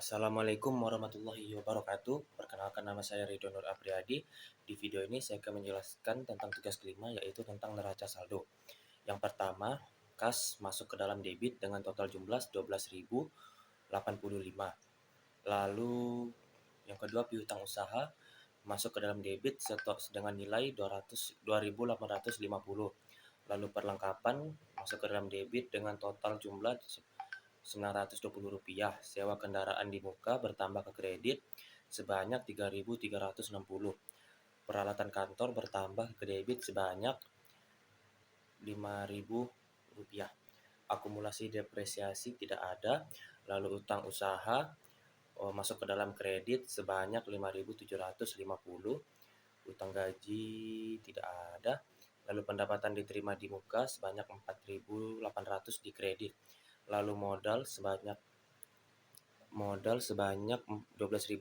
Assalamualaikum warahmatullahi wabarakatuh. Perkenalkan, nama saya Ridho Nur Apriyadi. Di video ini saya akan menjelaskan tentang tugas kelima, yaitu tentang neraca saldo. Yang pertama, kas masuk ke dalam debit dengan total jumlah 12.085. Lalu yang kedua, piutang usaha masuk ke dalam debit dengan nilai 2.850. Lalu perlengkapan masuk ke dalam debit dengan total jumlah Rp920. Sewa kendaraan di muka bertambah ke kredit sebanyak Rp3.360. Peralatan kantor bertambah ke debit sebanyak Rp5.000. Akumulasi depresiasi tidak ada. Lalu utang usaha masuk ke dalam kredit sebanyak Rp5.750. Utang gaji tidak ada. Lalu pendapatan diterima di muka sebanyak Rp4.800 di kredit. Lalu modal sebanyak Rp12.500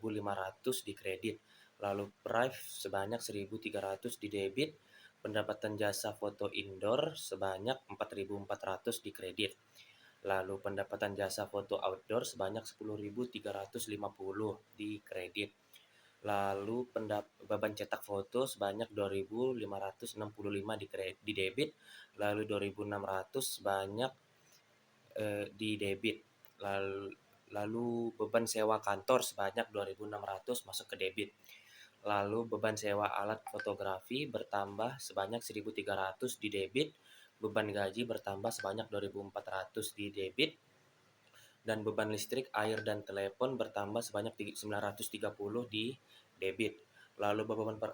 di kredit. Lalu prive sebanyak Rp1.300 di debit. Pendapatan jasa foto indoor sebanyak Rp4.400 di kredit. Lalu pendapatan jasa foto outdoor sebanyak Rp10.350 di kredit. Lalu beban cetak foto sebanyak Rp2.565 di debit. Lalu Rp2.600 sebanyak di debit. Lalu beban sewa kantor sebanyak 2.600 masuk ke debit. Lalu beban sewa alat fotografi bertambah sebanyak 1.300 di debit. Beban gaji bertambah sebanyak 2.400 di debit. Dan beban listrik, air, dan telepon bertambah sebanyak 930 di debit. Lalu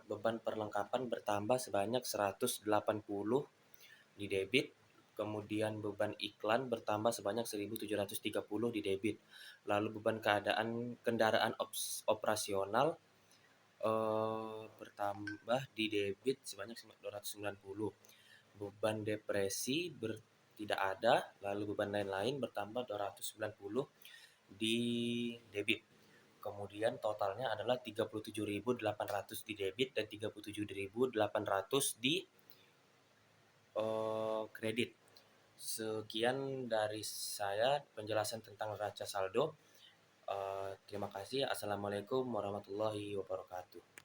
beban perlengkapan bertambah sebanyak 180 di debit. Kemudian beban iklan bertambah sebanyak 1.730 di debit. Lalu beban kendaraan operasional bertambah di debit sebanyak 290. Beban depresi tidak ada. Lalu beban lain-lain bertambah 290 di debit. Kemudian totalnya adalah 37.800 di debit dan 37.800 di kredit. Sekian dari saya penjelasan tentang neraca saldo. Terima kasih. Assalamualaikum warahmatullahi wabarakatuh.